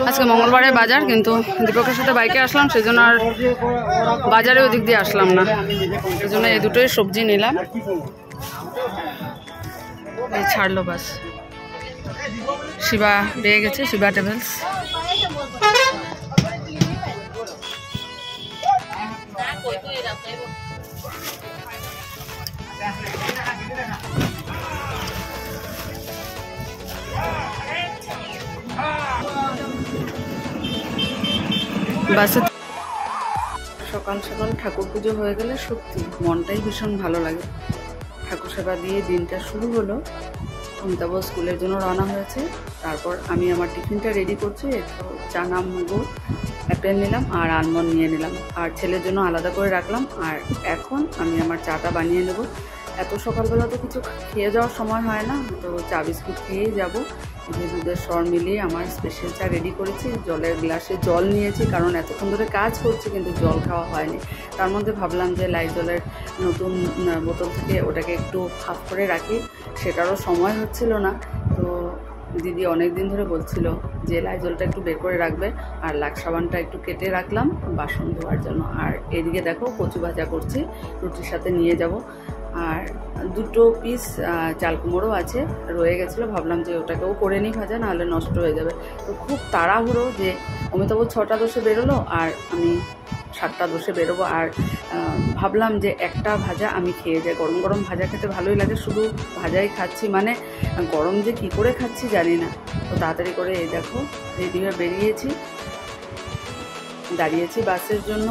আজকে মঙ্গলবারের বাজার, কিন্তু দীপকের সাথে বাইকে আসলাম, সেজন্য আর বাজারে ওদিক দিয়ে আসলাম না, সেজন্য এই দুটোই সবজি নিলাম। এই ছাড়লো বাস, শিবা পেয়ে গেছে, শিবা ট্রাভেলস। বাসে সকাল সকাল ঠাকুর পুজো হয়ে গেলে সত্যি মনটাই ভীষণ ভালো লাগে। ঠাকুর সেবা দিয়ে দিনটা শুরু হলো। অমিতাভ স্কুলের জন্য রওনা হয়েছে। তারপর আমি আমার টিফিনটা রেডি করছি। একটু চানা মুগো অ্যাপেল নিলাম আর আলমন্ড নিয়ে নিলাম, আর ছেলের জন্য আলাদা করে রাখলাম। আর এখন আমি আমার চাটা বানিয়ে নেব। এত সকালবেলা তো কিছু খেয়ে যাওয়ার সময় হয় না, তো চা বিস্কুট খেয়েই যাবো। দুধের স্বর মিলিয়ে আমার স্পেশাল চা রেডি করেছি। জলের গ্লাসে জল নিয়েছি, কারণ এতক্ষণ ধরে কাজ করছি কিন্তু জল খাওয়া হয়নি। তার মধ্যে ভাবলাম যে লাইজলের নতুন বোতল থেকে ওটাকে একটু হাফ করে রাখি, সেটারও সময় হচ্ছিল না। তো দিদি অনেক দিন ধরে বলছিল যে লাইজলটা একটু বের করে রাখবে, আর লাক্স সাবানটা একটু কেটে রাখলাম বাসন ধোয়ার জন্য। আর এদিকে দেখো কচু ভাজা করছি, রুটির সাথে নিয়ে যাব। আর দুটো পিস চাল কুমড়ো আছে, রয়ে গেছিলো, ভাবলাম যে ওটাকেও করে নিই ভাজা, নাহলে নষ্ট হয়ে যাবে। তো খুব তাড়াহুড়ো যে অমিতাভ 6টা দশে বেরোলো আর আমি 7টা দশে বেরোবো। আর ভাবলাম যে একটা ভাজা আমি খেয়ে যাই, গরম গরম ভাজা খেতে ভালোই লাগে, শুধু ভাজাই খাচ্ছি, মানে গরম যে কী করে খাচ্ছি জানি না। তো তাড়াতাড়ি করে এই দেখো রেডি হয়ে বেরিয়েছি, দাঁড়িয়েছি বাসের জন্য।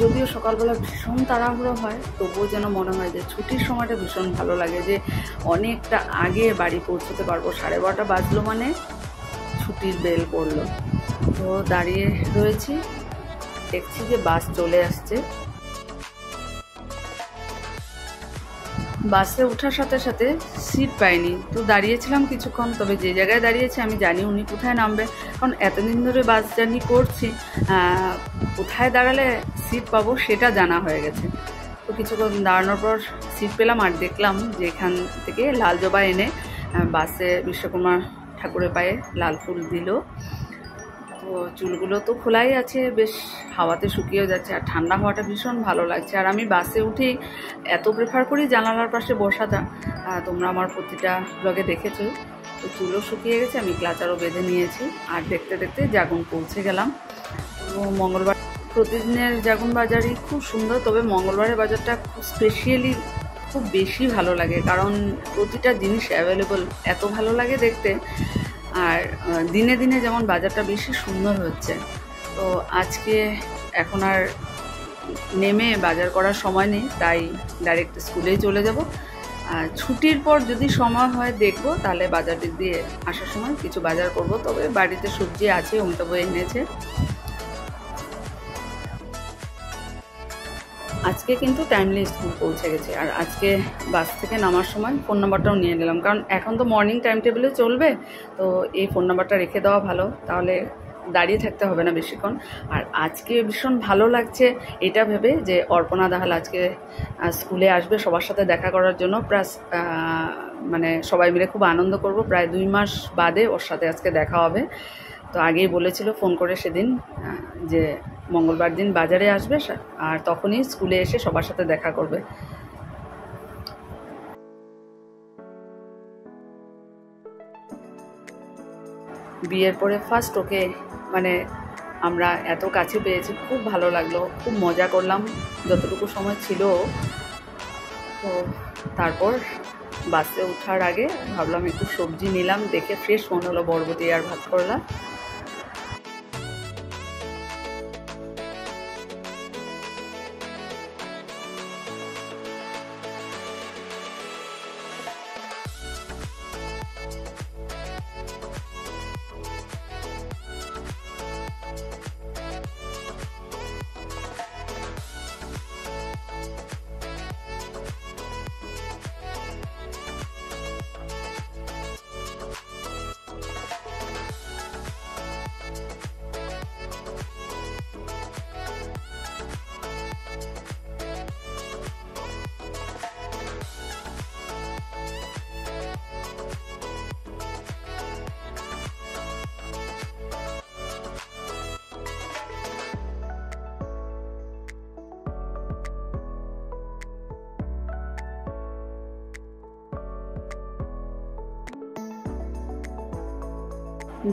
যদিও সকালবেলা ভীষণ তাড়াহুড়ো হয়, তবুও যেন মনে হয় যে ছুটির সময়টা ভীষণ ভালো লাগে, যে অনেকটা আগে বাড়ি পৌঁছতে পারবো। 12:30 বাজলো মানে ছুটির বেল পড়লো। তো দাঁড়িয়ে রয়েছি, দেখছি যে বাস চলে আসছে। বাসে ওঠার সাথে সাথে সিট পাইনি, তো দাঁড়িয়েছিলাম কিছুক্ষণ। তবে যে জায়গায় দাঁড়িয়েছি আমি জানি উনি কোথায় নামবে, কারণ এতদিন ধরে বাস জার্নি করছি, কোথায় দাঁড়ালে সিট পাবো সেটা জানা হয়ে গেছে। তো কিছুক্ষণ দাঁড়ানোর পর সিট পেলাম, আর দেখলাম যে এখান থেকে লাল জবা এনে বাসে বিশ্বকর্মা ঠাকুরের পায়ে লাল ফুল দিল। তো চুলগুলো তো খোলাই আছে, বেশ হাওয়াতে শুকিয়েও যাচ্ছে, আর ঠান্ডা হাওয়াটা ভীষণ ভালো লাগছে। আর আমি বাসে উঠেই এত প্রেফার করি জানালার পাশে বসাটা, তোমরা আমার প্রতিটা ব্লগে দেখেছো। তো চুলও শুকিয়ে গেছে, আমি ক্লাচারও বেঁধে নিয়েছি। আর দেখতে দেখতে জাগুন পৌঁছে গেলাম। তো মঙ্গলবার প্রতিদিনের জাগুন বাজারই খুব সুন্দর, তবে মঙ্গলবারের বাজারটা খুব স্পেশালি খুব বেশি ভালো লাগে, কারণ প্রতিটা জিনিস অ্যাভেলেবল, এত ভালো লাগে দেখতে। আর দিনে দিনে যেমন বাজারটা বেশি সুন্দর হচ্ছে। তো আজকে এখন আর নেমে বাজার করার সময় নেই, তাই ডাইরেক্ট স্কুলেই চলে যাব। ছুটির পর যদি সময় হয় দেখব, তাহলে বাজার দিক দিয়ে আসার সময় কিছু বাজার করব। তবে বাড়িতে সবজি আছে, অমিতাভ এনেছে। আজকে কিন্তু টাইমলি স্কুল পৌঁছে গেছে। আর আজকে বাস থেকে নামার সময় ফোন নাম্বারটাও নিয়ে নিলাম, কারণ এখন তো মর্নিং টাইম টেবিলে চলবে, তো এই ফোন নাম্বারটা রেখে দেওয়া ভালো, তাহলে দাঁড়িয়ে থাকতে হবে না বেশিক্ষণ। আর আজকে ভীষণ ভালো লাগছে এটা ভেবে যে অর্পণা দাহাল আজকে স্কুলে আসবে সবার সাথে দেখা করার জন্য। প্লাস মানে সবাই মিলে খুব আনন্দ করব। প্রায় 2 মাস বাদে ওর সাথে আজকে দেখা হবে। তো আগেই বলেছিল ফোন করে সেদিন যে মঙ্গলবার দিন বাজারে আসবে, আর তখনই স্কুলে এসে সবার সাথে দেখা করবে। বিয়ের পরে ফার্স্ট ওকে মানে আমরা এত কাছে পেয়েছি, খুব ভালো লাগলো, খুব মজা করলাম যতটুকু সময় ছিল। তো তারপর বাসে ওঠার আগে ভাবলাম একটু সবজি নিলাম, দেখে ফ্রেশ মনে হলো বরবটি আর ভাত করলা।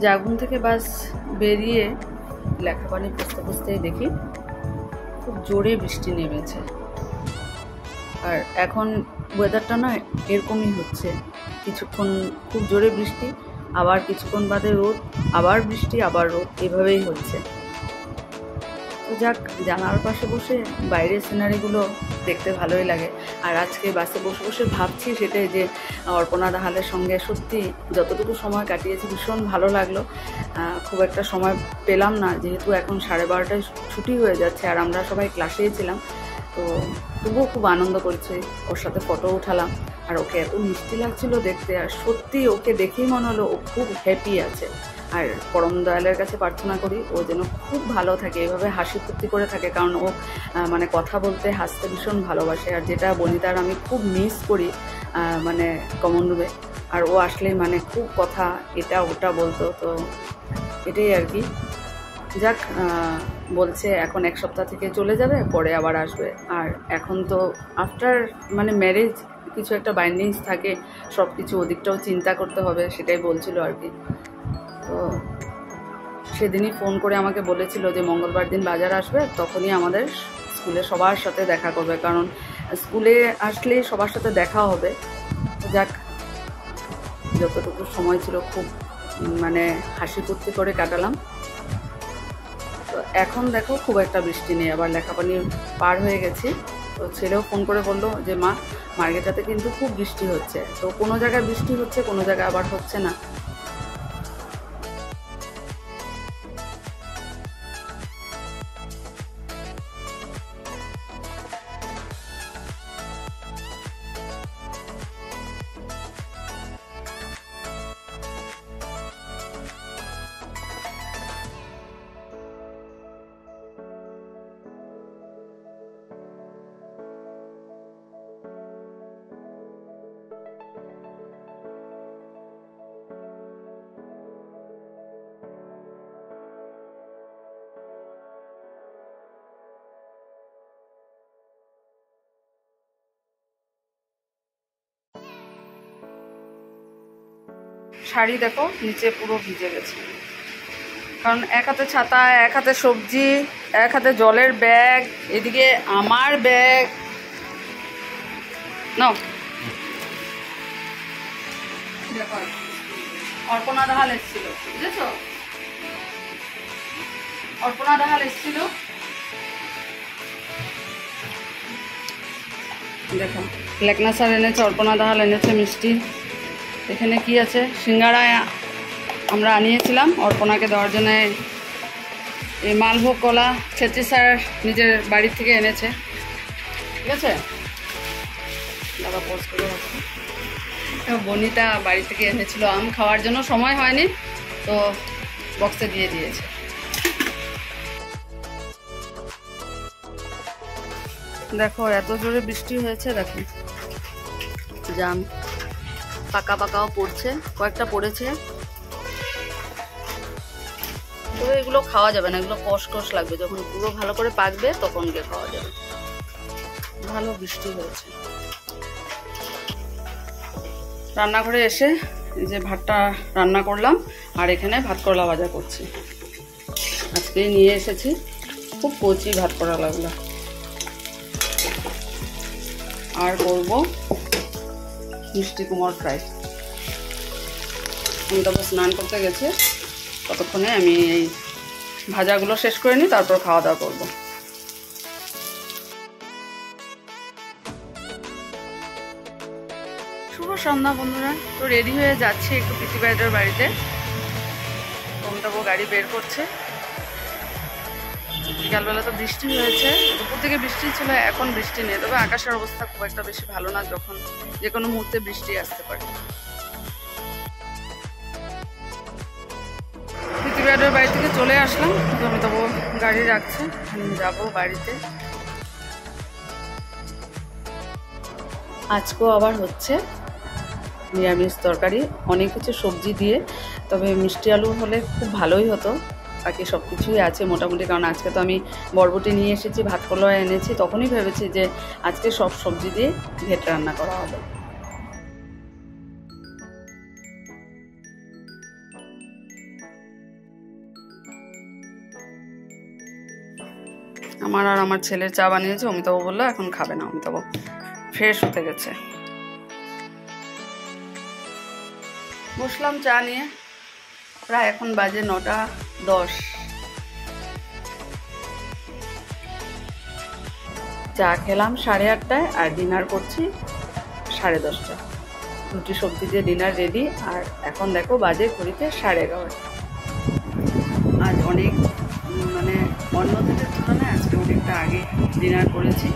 জাগুন থেকে বাস বেরিয়ে লেখাপানি পুষতে পুষতেই দেখি খুব জোরে বৃষ্টি নেমেছে। আর এখন ওয়েদারটা না এরকমই হচ্ছে, কিছুক্ষণ খুব জোরে বৃষ্টি, আবার কিছুক্ষণ বাদে রোদ, আবার বৃষ্টি, আবার রোদ, এভাবেই হচ্ছে। তো যাক, জানালার পাশে বসে বাইরের সিনারিগুলো দেখতে ভালোই লাগে। আর আজকে বাসে বসে বসে ভাবছি সেটাই যে অর্পণা দাহালের সঙ্গে সত্যি যতটুকু সময় কাটিয়েছি ভীষণ ভালো লাগলো। খুব একটা সময় পেলাম না, যেহেতু এখন 12:30টায় ছুটি হয়ে যাচ্ছে আর আমরা সবাই ক্লাসেই ছিলাম। তো তবুও খুব আনন্দ করছে, ওর সাথে ফটো উঠালাম। আর ওকে এত মিষ্টি লাগছিল দেখতে, আর সত্যি ওকে দেখেই মনে হলো ও খুব হ্যাপি আছে। আর পরম দয়ালের কাছে প্রার্থনা করি ও যেন খুব ভালো থাকে, এভাবে হাসি ফুর্তি করে থাকে, কারণ ও মানে কথা বলতে হাসতে ভীষণ ভালোবাসে। আর যেটা বনিতার আমি খুব মিস করি মানে কমন রুমে, আর ও আসলেই মানে খুব কথা এটা ওটা বলতো। তো এটাই আর কি। যাক, বলছে এখন 1 সপ্তাহ থেকে চলে যাবে, পরে আবার আসবে। আর এখন তো আফটার মানে ম্যারেজ কিছু একটা বাইন্ডিংস থাকে, সব কিছু ওদিকটাও চিন্তা করতে হবে, সেটাই বলছিল আর কি। তো সেদিনই ফোন করে আমাকে বলেছিল যে মঙ্গলবার দিন বাজার আসবে, তখনই আমাদের স্কুলে সবার সাথে দেখা করবে, কারণ স্কুলে আসলেই সবার সাথে দেখা হবে। যাক, যতটুকু সময় ছিল খুব মানে হাসি ফুর্তি করে কাটালাম। তো এখন দেখো খুব একটা বৃষ্টি নেই, আবার লেখাপানি পার হয়ে গেছি। তো ছেলেও ফোন করে বললো যে মা, মার্কেটাতে কিন্তু খুব বৃষ্টি হচ্ছে। তো কোনো জায়গায় বৃষ্টি হচ্ছে, কোনো জায়গায় আবার হচ্ছে না। শাড়ি দেখো নিচে পুরো ভিজে গেছে, কারণ এক হাতে ছাতা, এক হাতে সবজি, এক হাতে জলের ব্যাগ, এদিকে আমার ব্যাগ। নাও দেখো, অর্পণা দাহাল এসেছিল, বুঝেছো? অর্পণা দাহাল এসেছিল, দেখো লেকনা স্যার এনেছে, অর্পণা দাহাল এনেছে মিষ্টি। এখানে কি আছে, সিঙ্গাড়া আমরা আনিয়েছিলাম অর্পণাকে দেওয়ার জন্য। এই মালভোগ কলা ছেত্রী স্যার নিজের বাড়ি থেকে এনেছে, ঠিক আছে? দাদা পোস্ট করে আছে। বনিতা বাড়ি থেকে এনেছিল আম, খাওয়ার জন্য সময় হয়নি, তো বক্সে দিয়ে দিয়েছে। দেখো এত জোরে বৃষ্টি হয়েছে, দেখো জাম পাকা পাকাও পড়ছে, কয়েকটা পড়েছে। তবে এগুলো খাওয়া যাবে না, এগুলো কষ কষ লাগবে, যখন পুরো ভালো করে পাকবে তখন গিয়ে খাওয়া যাবে। ভালো বৃষ্টি হয়েছে। রান্নাঘরে এসে এই যে ভাতটা রান্না করলাম, আর এখানে ভাত করলা ভাজা করছি। আজকেই নিয়ে এসেছি, খুব কচি ভাত করলাগুলো। আর করব মিষ্টি কুমড় ফ্রাই। আমি তারপর স্নান করতে গেছে, ততক্ষণে আমি এই ভাজাগুলো শেষ করে নিই, তারপর খাওয়া দাওয়া করবো। শুভ সন্ধ্যা বন্ধুরা। তো রেডি হয়ে যাচ্ছি একটু পিসি ভাইদের বাড়িতে। তবু গাড়ি বের করছে। বিকালবেলা তো বৃষ্টি হয়েছে, দুপুর থেকে বৃষ্টি ছিল, এখন বৃষ্টি নেই। তবে আকাশের অবস্থা খুব একটা বেশি ভালো না, যখন যে কোনো মুহূর্তে বৃষ্টি আসতে পারে। পিসি ভাইদের বাড়ি থেকে চলে আসলাম, আমি তবু গাড়ি রাখছে, আমি যাবো বাড়িতে। আজকেও আবার হচ্ছে নিরামিষ তরকারি, অনেক কিছু সবজি দিয়ে। তবে মিষ্টি আলু হলে খুব ভালোই হতো, বাকি সব কিছুই আছে মোটামুটি। কারণ আজকে তো আমি বরবটি নিয়ে এসেছি, ভাত কলা এনেছি, তখনই ভেবেছি যে আজকে সব সবজি দিয়ে ঘেট রান্না করা হবে। আমার আর আমার ছেলের চা বানিয়েছে। অমিতাভ বললো এখন খাবে না, অমিতাভ ফ্রেশ হতে গেছে। বসলাম চা নিয়ে, প্রায় এখন বাজে 9:10। চা খেলাম 8:30টায় আর ডিনার করছি 10:30। রুটি সবজি দিয়ে ডিনার রেডি। আর এখন দেখো বাজে ঘড়িতে 11:30। আজ অনেক মানে অন্য দিনের তুলনায় আজকে অনেকটা আগে ডিনার করেছি।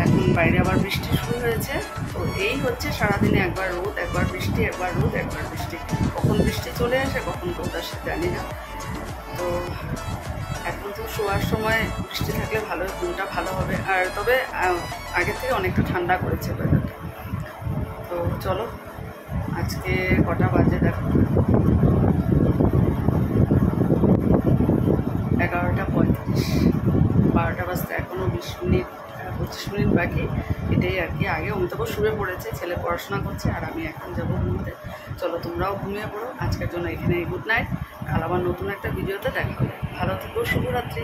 এখন বাইরে আবার বৃষ্টি শুরু হয়েছে। তো এই হচ্ছে সারাদিনে একবার রোদ, একবার বৃষ্টি, একবার রোদ, একবার বৃষ্টি। কখন বৃষ্টি চলে আসে, কখন রোদ আসে জানি না। তো এখন তো শোয়ার সময় বৃষ্টি থাকলে ভালো, ঘুমটা ভালো হবে। আর তবে আগের থেকে অনেকটা ঠান্ডা করেছে ওয়েদারটা। তো চলো, আজকে কটা বাজে দেখো, 11:35। 12টা বাজতে এখনও 25 মিনিট বাকি। এটাই আর কি। আগে অমিতাভ শুয়ে পড়েছে, ছেলে পড়াশোনা করছে, আর আমি এখন যাবো ঘুমোতে। চলো তোমরাও ঘুমিয়ে পড়ো। আজকের জন্য এখানেই গুড নাইট। কাল আবার নতুন একটা ভিডিওতে দেখা হবে। ভালো থেকো, শুভরাত্রি।